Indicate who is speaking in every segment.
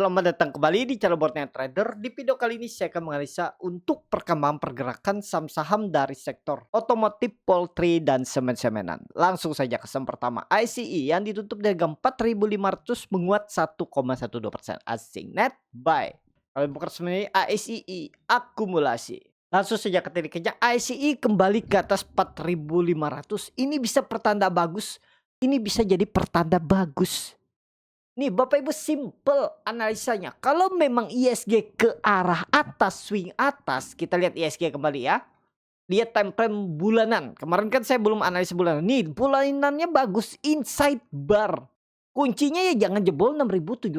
Speaker 1: Selamat datang kembali di channel Boardnet Trader. Di video kali ini saya akan menganalisa untuk perkembangan pergerakan saham-saham dari sektor otomotif, poultry, dan semen-semenan. Langsung saja ke saham pertama, ICE yang ditutup di harga 4.500 menguat 1,12%. Asing net buy. Kalau bukan sebenarnya ICE akumulasi. Langsung saja ke titik kerja, ICE kembali ke atas 4.500. Ini bisa pertanda bagus. Ini bisa jadi pertanda bagus. Nih Bapak Ibu, simple analisanya. Kalau memang ISG ke arah atas, swing atas, kita lihat ISG kembali ya. Lihat time frame bulanan. Kemarin kan saya belum analisa bulanan. Nih bulanannya bagus, inside bar. Kuncinya ya jangan jebol 6.780.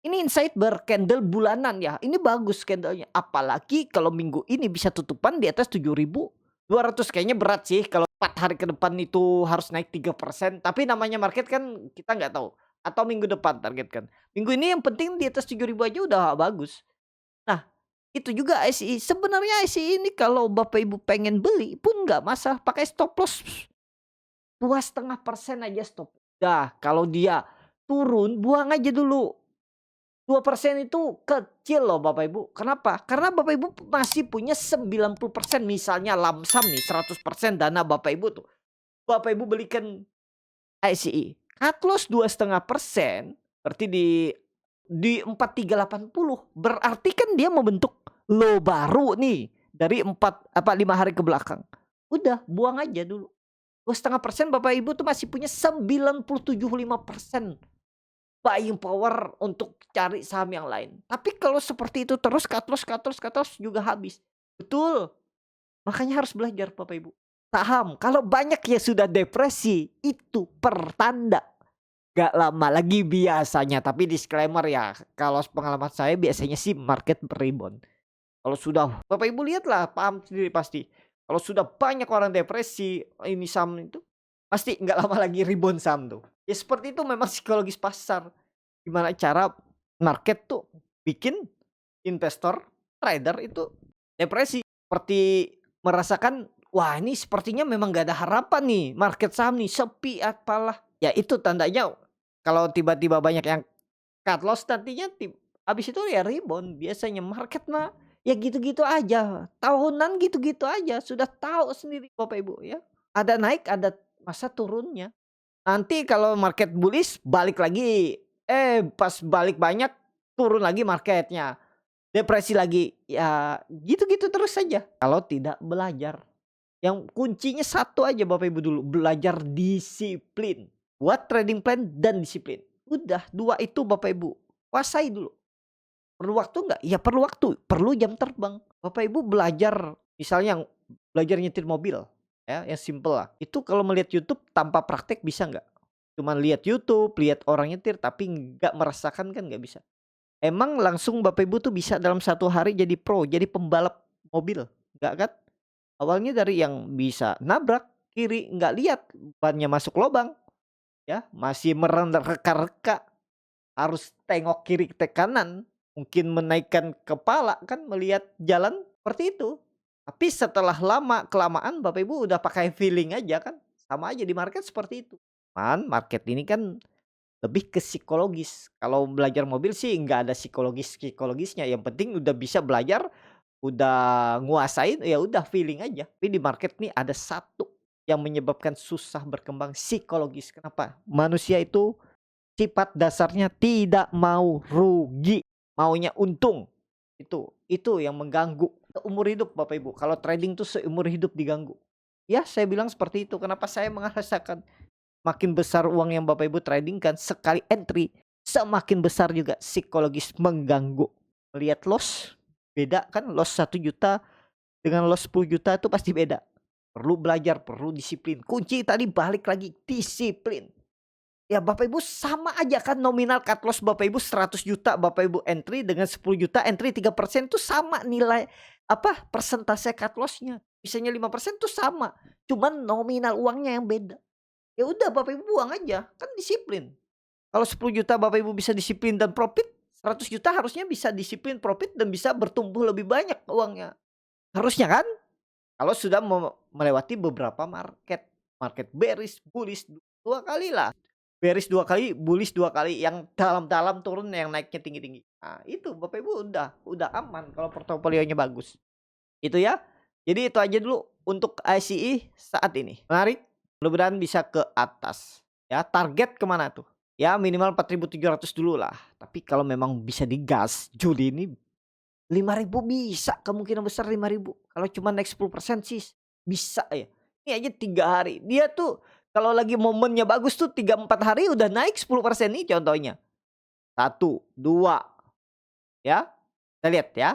Speaker 1: Ini inside bar candle bulanan ya. Ini bagus candlenya. Apalagi kalau minggu ini bisa tutupan di atas 7.200. Kayaknya berat sih kalau 4 hari ke depan itu harus naik 3%. Tapi namanya market kan kita nggak tahu. Atau minggu depan target kan. Minggu ini yang penting di atas 7.000 aja udah bagus. Nah itu juga ICE. Sebenarnya ICE ini kalau Bapak Ibu pengen beli pun nggak masalah. Pakai stop loss 2,5% aja stop. Dah kalau dia turun buang aja dulu. 2% itu kecil loh Bapak Ibu. Kenapa? Karena Bapak Ibu masih punya 90%, misalnya lamsam nih 100% dana Bapak Ibu tuh. Bapak Ibu belikan ICE. Cut loss 2,5%, berarti di 4.380. Berarti kan dia membentuk low baru nih dari 5 hari ke belakang. Udah buang aja dulu. 2,5% Bapak Ibu tuh masih punya 97,5% buying power untuk cari saham yang lain. Tapi kalau seperti itu terus cut loss juga habis. Betul. Makanya harus belajar Bapak Ibu. Saham kalau banyak ya sudah depresi, itu pertanda gak lama lagi biasanya. Tapi disclaimer ya, kalau pengalaman saya biasanya sih market rebound. Kalau sudah Bapak Ibu lihatlah, paham sendiri pasti. Kalau sudah banyak orang depresi ini saham itu pasti nggak lama lagi rebound saham tuh. Ya seperti itu memang psikologis pasar. Gimana cara market tuh bikin investor, trader itu depresi. Seperti merasakan, wah ini sepertinya memang gak ada harapan nih. Market saham nih sepi apalah. Ya itu tandanya kalau tiba-tiba banyak yang cut loss nantinya habis itu ya rebound. Biasanya market mah ya gitu-gitu aja. Tahunan gitu-gitu aja. Sudah tahu sendiri Bapak Ibu ya. Ada naik, ada masa turunnya. Nanti kalau market bullish balik lagi. Pas balik banyak turun lagi marketnya. Depresi lagi. Ya gitu-gitu terus saja. Kalau tidak belajar. Yang kuncinya satu aja Bapak Ibu dulu. Belajar disiplin. Buat trading plan dan disiplin. Udah 2 itu Bapak Ibu. Kuasai dulu. Perlu waktu nggak? Ya perlu waktu. Perlu jam terbang. Bapak Ibu belajar. Misalnya belajar nyetir mobil. Ya, yang simple lah. Itu kalau melihat YouTube tanpa praktek bisa nggak? Cuman lihat YouTube, lihat orang nyetir, tapi nggak merasakan kan nggak bisa. Emang langsung Bapak Ibu tuh bisa dalam 1 hari jadi pro, jadi pembalap mobil, nggak kan? Awalnya dari yang bisa nabrak kiri, nggak lihat bannya masuk lubang, ya masih mereka-reka, harus tengok kiri ke kanan, mungkin menaikkan kepala kan melihat jalan seperti itu. Tapi setelah lama kelamaan Bapak Ibu udah pakai feeling aja kan, sama aja di market seperti itu. Market ini kan lebih ke psikologis. Kalau belajar mobil sih nggak ada psikologis-psikologisnya, yang penting udah bisa belajar, udah nguasain, ya udah feeling aja. Tapi di market nih ada satu yang menyebabkan susah berkembang, psikologis. Kenapa? Manusia itu sifat dasarnya tidak mau rugi, maunya untung. Itu yang mengganggu seumur hidup Bapak Ibu. Kalau trading tuh seumur hidup diganggu. Ya saya bilang seperti itu. Kenapa saya merasakan makin besar uang yang Bapak Ibu trading kan, sekali entry semakin besar juga psikologis mengganggu. Lihat loss beda kan, loss 1 juta dengan loss 10 juta itu pasti beda. Perlu belajar, perlu disiplin. Kunci tadi balik lagi disiplin. Ya Bapak Ibu sama aja kan, nominal cut loss Bapak Ibu 100 juta Bapak Ibu entry dengan 10 juta entry 3% itu sama nilai persentase cut lossnya. Misalnya 5% tuh sama. Cuman nominal uangnya yang beda. Ya udah Bapak Ibu buang aja, kan disiplin. Kalau 10 juta Bapak Ibu bisa disiplin dan profit, 100 juta harusnya bisa disiplin, profit, dan bisa bertumbuh lebih banyak uangnya. Harusnya kan? Kalau sudah melewati beberapa market bearish, bullish 2 kali lah. bearish 2 kali, bullish 2 kali, yang dalam-dalam turun, yang naiknya tinggi-tinggi. Nah, itu Bapak Ibu udah aman kalau portofolionya bagus. Itu ya. Jadi itu aja dulu untuk ICE saat ini. Menarik? Mudah-mudahan bisa ke atas. Ya, target kemana tuh? Ya minimal 4.700 dulu lah. Tapi kalau memang bisa digas, Juli ini 5.000 bisa, kemungkinan besar 5.000. Kalau cuma naik 10% sih bisa ya. Ini aja 3 hari. Dia tuh kalau lagi momennya bagus tuh 3, 4 hari udah naik 10% nih contohnya. 1, 2 ya. Kita lihat ya.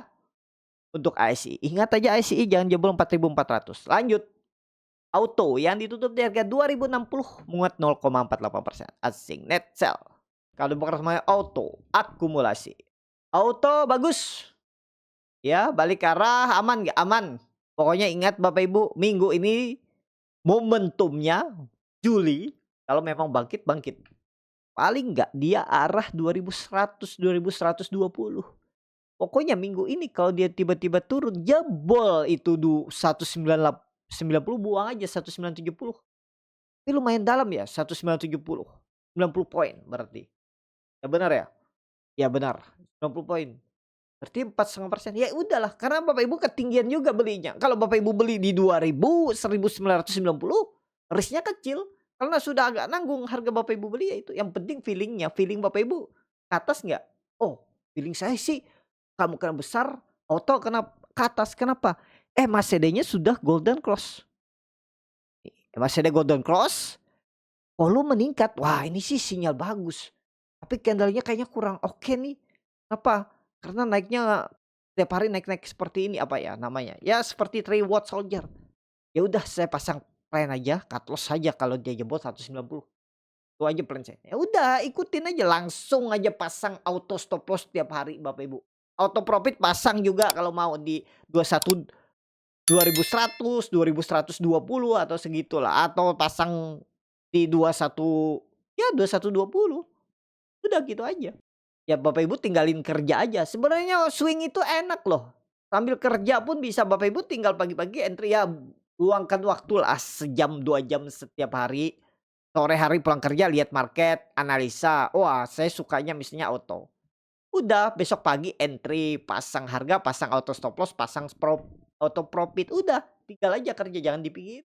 Speaker 1: Untuk ICE. Ingat aja ICE jangan jebol 4.400. Lanjut. Auto yang ditutup di harga 2060 menguat 0,48%. Asing net sell. Kalau bukan semuanya auto akumulasi. Auto bagus. Ya, balik ke arah aman nggak? Aman. Pokoknya ingat Bapak Ibu, minggu ini momentumnya Juli kalau memang bangkit. Paling nggak dia arah 2100, 2120. Pokoknya minggu ini kalau dia tiba-tiba turun jebol itu 1990, buang aja 1970. Ini lumayan dalam ya 1970. 90 poin berarti. Ya benar ya? Ya benar, 90 poin. Berarti 4,5%. Ya udahlah, karena Bapak Ibu ketinggian juga belinya. Kalau Bapak Ibu beli di 2000, 1990, risknya kecil. Karena sudah agak nanggung harga Bapak Ibu beli ya itu. Yang penting feelingnya, feeling Bapak Ibu ke atas nggak? Oh, feeling saya sih kemungkinan besar auto kena ke atas. Kenapa? MACD-nya sudah golden cross. MACD golden cross, volume meningkat. Wah, ini sih sinyal bagus. Tapi candle-nya kayaknya kurang oke nih. Kenapa? Karena naiknya tiap hari naik-naik seperti ini, apa ya namanya? Ya seperti three watt soldier. Ya udah saya pasang plan aja, cut loss saja kalau dia jebol 190. Itu aja plan saya. Ya udah ikutin aja, langsung aja pasang auto stop loss tiap hari Bapak Ibu. Auto profit pasang juga kalau mau di 21 2100, 2120 atau segitulah, atau pasang di 21, ya 2120. Udah gitu aja. Ya Bapak Ibu tinggalin kerja aja. Sebenarnya swing itu enak loh. Sambil kerja pun bisa Bapak Ibu tinggal pagi-pagi entry ya, luangkan waktu lah sejam 2 jam setiap hari. Sore hari pulang kerja lihat market, analisa. Wah, saya sukanya misalnya auto. Udah besok pagi entry, pasang harga, pasang auto stop loss, pasang auto profit. Udah, tinggal aja kerja, jangan dipikir.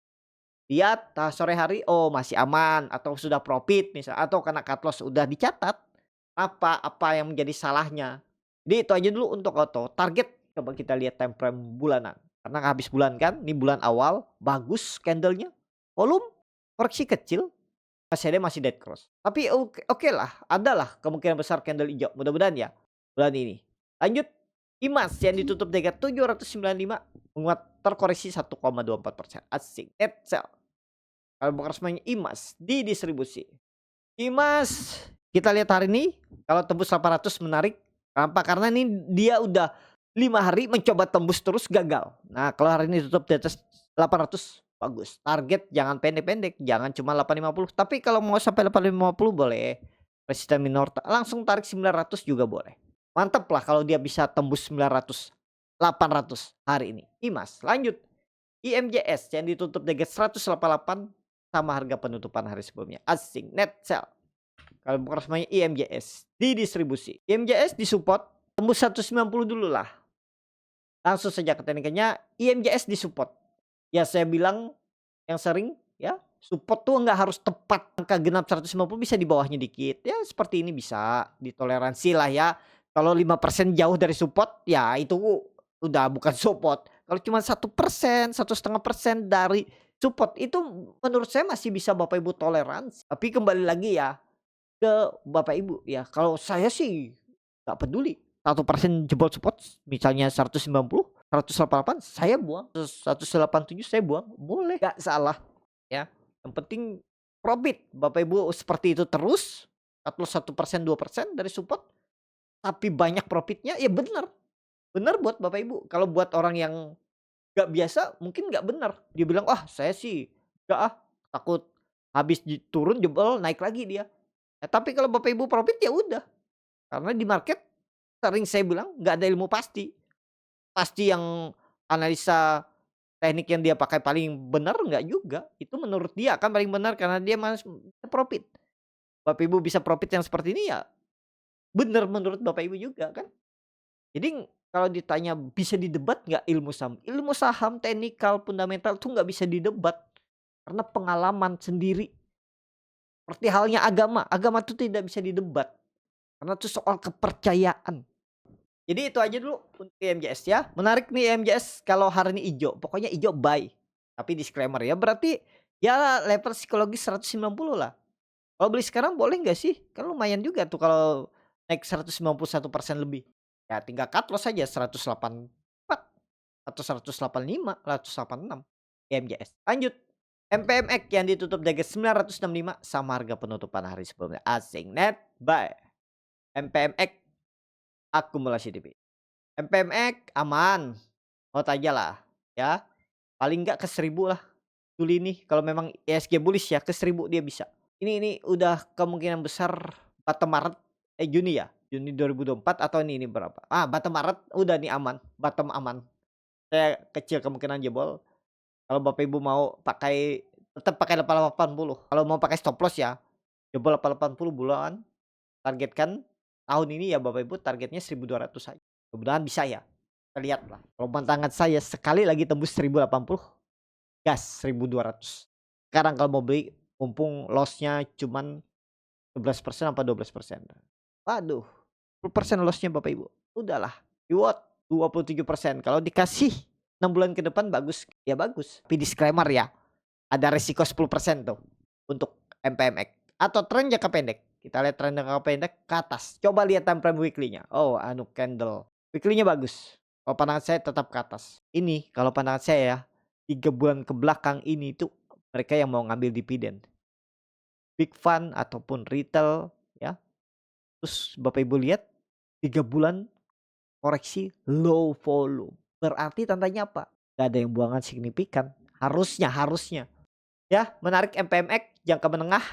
Speaker 1: Lihat sore hari oh masih aman atau sudah profit misal, atau kena cut loss udah dicatat. Apa yang menjadi salahnya. Jadi itu aja dulu untuk auto. Target coba kita lihat time frame bulanan. Karena habis bulan kan, ini bulan awal, bagus candlenya. Volume koreksi kecil, masih dead cross. Tapi oke lah, adalah kemungkinan besar candle hijau. Mudah-mudahan ya bulan ini. Lanjut, IMAS yang ditutup di harga 795 menguat terkoreksi 1,24%. Asik, net sell. Kalau bukan resminya IMAS di distribusi. IMAS kita lihat hari ini kalau tembus 800 menarik. Kenapa? Karena ini dia udah 5 hari mencoba tembus terus gagal. Nah, kalau hari ini tutup di atas 800 bagus. Target jangan pendek-pendek, jangan cuma 850. Tapi kalau mau sampai 850 boleh. Resisten minor langsung tarik 900 juga boleh. Mantep lah kalau dia bisa tembus 900, 800 hari ini. IMAS. Lanjut. IMJS yang ditutup di 188 sama harga penutupan hari sebelumnya. Asing net sell. Kalau bukan resminya IMJS di distribusi. IMJS disupport tembus 190 dulu lah. Langsung saja ke teknikannya, IMJS disupport. Ya saya bilang yang sering ya, support tuh nggak harus tepat angka genap 150, bisa di bawahnya dikit. Ya seperti ini bisa ditoleransi lah ya. Kalau 5% jauh dari support ya itu udah bukan support. Kalau cuma 1%, 1,5% dari support itu menurut saya masih bisa Bapak Ibu toleransi. Tapi kembali lagi ya ke Bapak Ibu ya, kalau saya sih nggak peduli 1% jebol support misalnya 190, 188 saya buang, 187 saya buang, boleh, nggak salah ya. Yang penting profit Bapak Ibu seperti itu terus, atau 1%, 2% dari support tapi banyak profitnya, ya benar. Benar buat Bapak Ibu. Kalau buat orang yang nggak biasa mungkin nggak benar. Dia bilang, "Ah, saya sih nggak ah, takut habis turun jebol naik lagi dia." Ya, tapi kalau Bapak Ibu profit ya udah. Karena di market sering saya bilang nggak ada ilmu pasti. Pasti yang analisa teknik yang dia pakai paling benar nggak juga. Itu menurut dia kan paling benar karena dia profit. Bapak Ibu bisa profit yang seperti ini ya bener menurut Bapak Ibu juga kan. Jadi kalau ditanya bisa didebat nggak ilmu saham? Ilmu saham, teknikal, fundamental tuh nggak bisa didebat karena pengalaman sendiri. Seperti halnya agama, agama tuh tidak bisa didebat karena itu soal kepercayaan. Jadi itu aja dulu untuk IMJS ya. Menarik nih IMJS kalau hari ini ijo, pokoknya ijo buy. Tapi disclaimer ya, berarti ya level psikologis 190 lah. Kalau beli sekarang boleh nggak sih? Kan lumayan juga tuh kalau naik 191% lebih. Ya tinggal cut loss saja 184 atau 185, 186 IMJS. Lanjut. MPMX yang ditutup di harga 965 sama harga penutupan hari sebelumnya. Asing net buy. MPMX akumulasi DP. MPMX aman. Hold aja lah ya. Paling enggak ke 1000 lah. Juli ini kalau memang ISG bullish ya ke 1000 dia bisa. Ini udah kemungkinan besar bottom Maret Juni ya. Juni 2024 atau ini berapa? Bottom Maret udah nih aman, bottom aman. Saya kecil kemungkinan jebol. Kalau Bapak Ibu mau pakai tetap pakai 880. Kalau mau pakai stop loss ya, jebol 880 bulan. Targetkan tahun ini ya Bapak Ibu targetnya 1.200 saja. Mudah-mudahan bisa ya. Kita lihat lah. Kalau pantangan saya sekali lagi tembus 1080, gas 1200. Sekarang kalau mau beli mumpung loss-nya cuman 11% apa 12%. Waduh, 10% loss-nya Bapak Ibu. Udahlah, reward 27%. Kalau dikasih 6 bulan ke depan bagus, ya bagus. Tapi disclaimer ya, ada resiko 10% tuh untuk MPMX atau tren jangka pendek. Kita lihat tren jangka pendek ke atas. Coba lihat time frame weekly-nya. Oh, candle. Weekly-nya bagus. Kalau pandangan saya tetap ke atas. Ini kalau pandangan saya ya, 3 bulan ke belakang ini tuh mereka yang mau ngambil dividen. Big fund ataupun retail ya. Terus Bapak Ibu lihat 3 bulan koreksi low volume. Berarti tandanya apa? Gak ada yang buangan signifikan. Harusnya. Ya, menarik MPMX jangka menengah,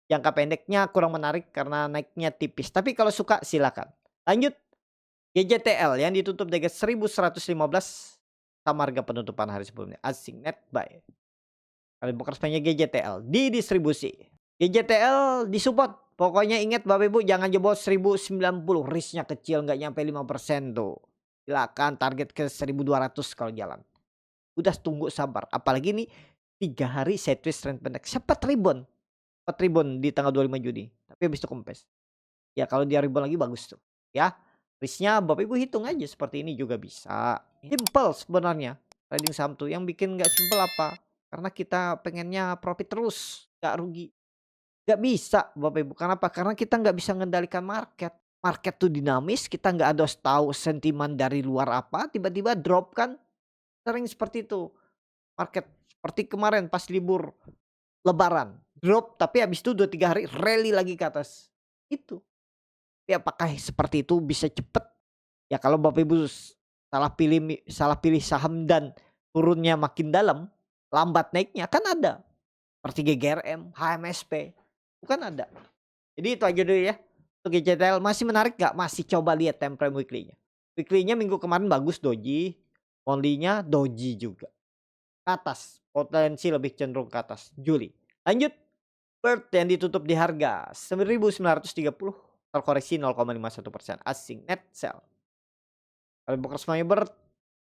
Speaker 1: jangka pendeknya kurang menarik karena naiknya tipis. Tapi kalau suka silakan. Lanjut. GJTL yang ditutup dengan 1115 sama harga penutupan hari sebelumnya. Asing net buy. Kali bekerjanya GJTL didistribusi. GJTL disupport. Pokoknya ingat Bapak Ibu jangan jebol 1090. Risknya kecil nggak nyampe 5% tuh. Silakan target ke 1200 kalau jalan. Udah tunggu sabar. Apalagi nih 3 hari sideways trend pendek. Sempat rebound di tanggal 25 Juni. Tapi habis itu kempes. Ya kalau dia rebound lagi bagus tuh. Ya. Risknya Bapak Ibu hitung aja seperti ini juga bisa. Simple sebenarnya. Trading saham tuh yang bikin nggak simple apa? Karena kita pengennya profit terus. Nggak rugi. Nggak bisa Bapak Ibu. Kenapa? Karena kita nggak bisa mengendalikan market. Market tuh dinamis. Kita nggak ada tahu sentimen dari luar apa. Tiba-tiba drop kan. Sering seperti itu. Market seperti kemarin pas libur Lebaran. Drop tapi habis itu 2-3 hari rally lagi ke atas. Itu. Tapi apakah seperti itu bisa cepet? Ya kalau Bapak Ibu salah pilih saham dan turunnya makin dalam, lambat naiknya kan ada. Seperti GGRM, HMSP, bukan ada. Jadi itu aja dulu ya. Untuk GJTL masih menarik gak? Masih coba lihat time frame weekly-nya. Weekly-nya minggu kemarin bagus doji, monthly-nya doji juga. Ke atas, potensi lebih cenderung ke atas. Juli. Lanjut. Bird yang ditutup di harga 1930. Terkoreksi 0,51%. Asing net sell. Kalau bekerja Bird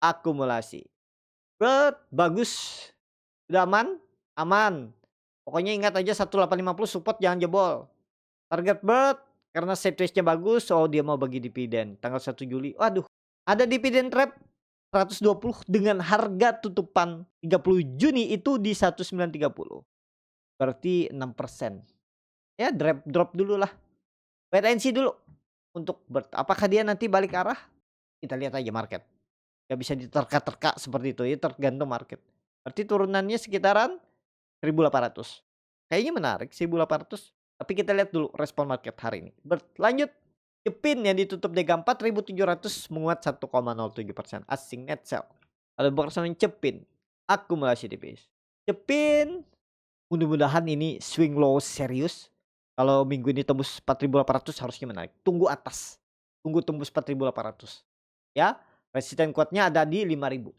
Speaker 1: akumulasi. Bird bagus. Udah aman? Aman. Pokoknya ingat aja 1850 support jangan jebol. Target Bird karena sideways-nya bagus. Oh dia mau bagi dividen tanggal 1 Juli. Waduh. Ada dividen trap 120 dengan harga tutupan 30 Juni itu di 1930. Berarti 6%. Ya drop dulu lah. Wait and see dulu untuk Bird. Apakah dia nanti balik arah? Kita lihat aja market. Gak bisa diterka-terka seperti itu ya, tergantung market. Berarti turunannya sekitaran 1800. Kayaknya menarik 1800. Tapi kita lihat dulu respon market hari ini. Berlanjut. Jepin yang ditutup di 4700 menguat 1,07%. Asing net sell. Kalau bersama Jepin akumulasi tipis. Jepin mudah-mudahan ini swing low serius. Kalau minggu ini tembus 4800 harusnya menaik. Tunggu atas. Tunggu tembus 4800. Ya, resisten kuatnya ada di 5000.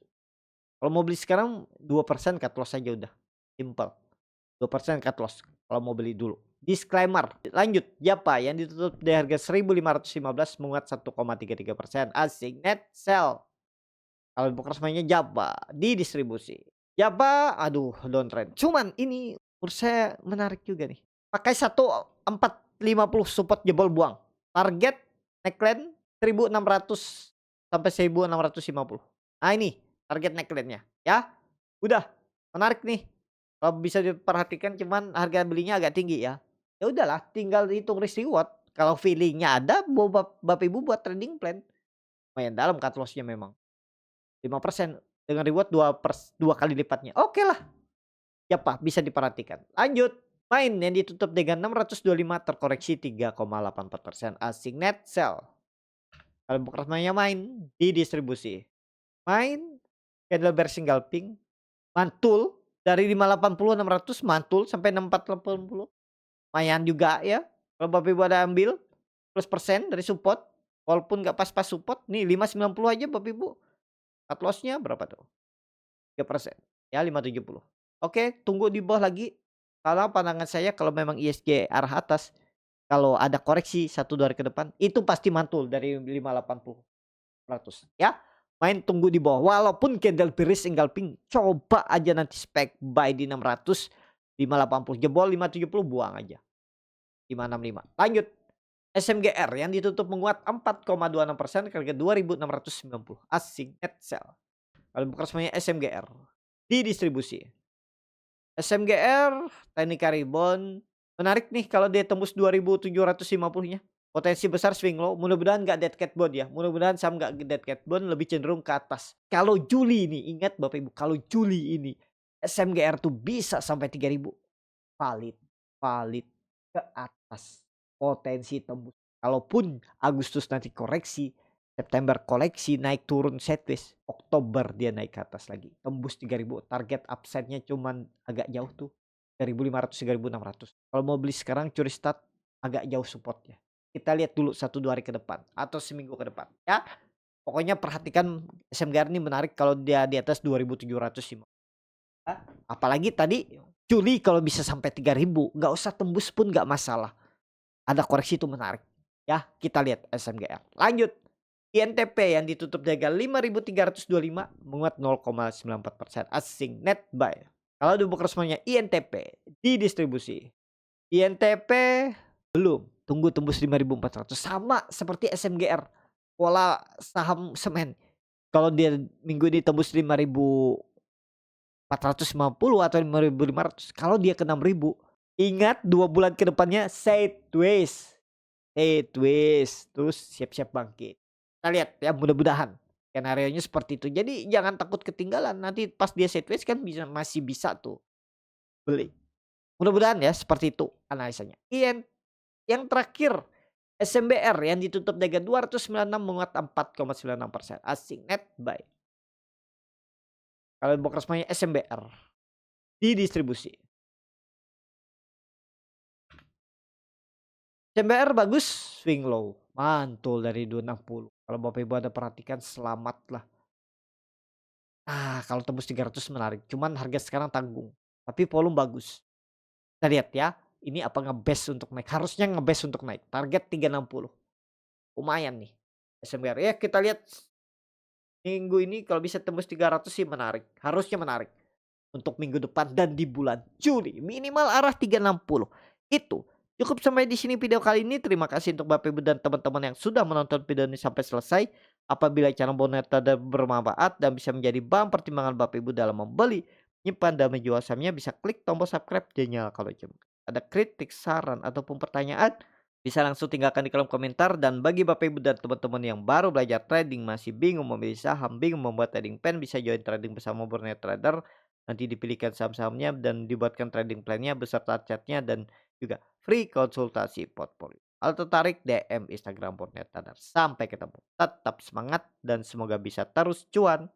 Speaker 1: Kalau mau beli sekarang 2% cut loss aja udah. Simple. 2% cut loss kalau mau beli dulu. Disclaimer. Lanjut, Japa yang ditutup di harga 1.515 menguat 1,33%. Asing net sell. Kalau bukan resminya Japa didistribusi. Japa, aduh downtrend. Cuman ini menurut saya menarik juga nih. Pakai 1450 support jebol buang. Target neckline 1.600 sampai 1.650. Nah ini target neckline-nya ya. Udah menarik nih. Kalau bisa diperhatikan cuman harga belinya agak tinggi ya. Ya udahlah tinggal hitung risk reward. Kalau feeling-nya ada Bapak Ibu buat trading plan. Lumayan dalam cut loss-nya memang. 5% dengan reward 2 kali lipatnya. Oke lah. Ya Pak, bisa diperhatikan. Lanjut. Main yang ditutup dengan 625 terkoreksi 3,84%. Asing net sell. Kalau bukan main di distribusi. Main candle bear single pink mantul dari 580 600 mantul sampai 6480. Lumayan juga ya. Kalau Bapak Ibu ada ambil plus persen dari support walaupun nggak pas-pas support nih 590 aja Bapak Ibu. Cut loss-nya berapa tuh? 3%. Ya 570. Oke, tunggu di bawah lagi. Kalau pandangan saya kalau memang ISG arah atas, kalau ada koreksi 1-2 hari ke depan, itu pasti mantul dari 580 100 ya. Main tunggu di bawah walaupun candle bearish engulfing, coba aja nanti spek buy di 600, 580 jebol 570 buang aja. 565. Lanjut. SMGR yang ditutup menguat 4,26% ke harga 2.690. Asing net sell. Kalau bukan resminya SMGR didistribusi. SMGR Technical Rebound menarik nih kalau dia tembus 2.750-nya. Potensi besar swing low. Mudah-mudahan nggak dead cat bond ya. Mudah-mudahan saham nggak dead cat bond, lebih cenderung ke atas. Kalau Juli ini, ingat Bapak Ibu, kalau Juli ini SMGR tuh bisa sampai 3.000. Valid, valid ke atas. Potensi tembus. Kalaupun Agustus nanti koreksi, September koleksi naik turun sideways, Oktober dia naik ke atas lagi, tembus 3.000. Target upside-nya cuman agak jauh tuh, 3.500 3.600. Kalau mau beli sekarang curi start agak jauh supportnya. Kita lihat dulu 1-2 hari ke depan atau seminggu ke depan ya. Pokoknya perhatikan SMGR ini menarik kalau dia di atas 2.750. Apalagi tadi Juli kalau bisa sampai 3.000, nggak usah tembus pun nggak masalah. Ada koreksi itu menarik ya. Kita lihat SMGR. Lanjut. INTP yang ditutup di harga 5.325 menguat 0,94%. Asing net buy. Kalau di book resminya INTP didistribusi. INTP belum, tunggu tembus 5.400 sama seperti SMGR. Pola saham semen. Kalau dia minggu ini tembus 5.450 atau 5.500, kalau dia ke 6.000, ingat 2 bulan ke depannya sideways. Sideways, terus siap-siap bangkit. Kita lihat ya, mudah-mudahan skenario-nya seperti itu. Jadi jangan takut ketinggalan. Nanti pas dia sideways kan masih bisa tuh beli. Mudah-mudahan ya seperti itu analisanya. Yang terakhir SMBR yang ditutup dengan 296 menguat 4,96%. Asing net buy. Kalau box resminya SMBR didistribusi. SMBR bagus, swing low, mantul dari 260. Kalau Bapak Ibu ada perhatikan, selamatlah. Kalau tembus 300 menarik, cuman harga sekarang tanggung. Tapi volume bagus. Kita lihat ya, ini apa ngebest untuk naik? Harusnya ngebest untuk naik. Target 360. Lumayan nih SMBR. Ya kita lihat minggu ini kalau bisa tembus 300 sih menarik. Harusnya menarik. Untuk minggu depan dan di bulan Juli. Minimal arah 360. Itu. Cukup sampai di sini video kali ini. Terima kasih untuk Bapak Ibu dan teman-teman yang sudah menonton video ini sampai selesai. Apabila channel Boneta bermanfaat dan bisa menjadi bahan pertimbangan Bapak Ibu dalam membeli, menyimpan dan menjual sahamnya, bisa klik tombol subscribe dan nyalakan lonceng. Ada kritik, saran ataupun pertanyaan, bisa langsung tinggalkan di kolom komentar. Dan bagi Bapak Ibu dan teman-teman yang baru belajar trading, masih bingung memilih saham, bingung membuat trading plan, bisa join trading bersama Boneta Trader. Nanti dipilihkan saham-sahamnya dan dibuatkan trading plan-nya beserta chatnya dan juga free konsultasi portfolio. Kalau tertarik DM Instagram Boneta Trader. Sampai ketemu. Tetap semangat dan semoga bisa terus cuan.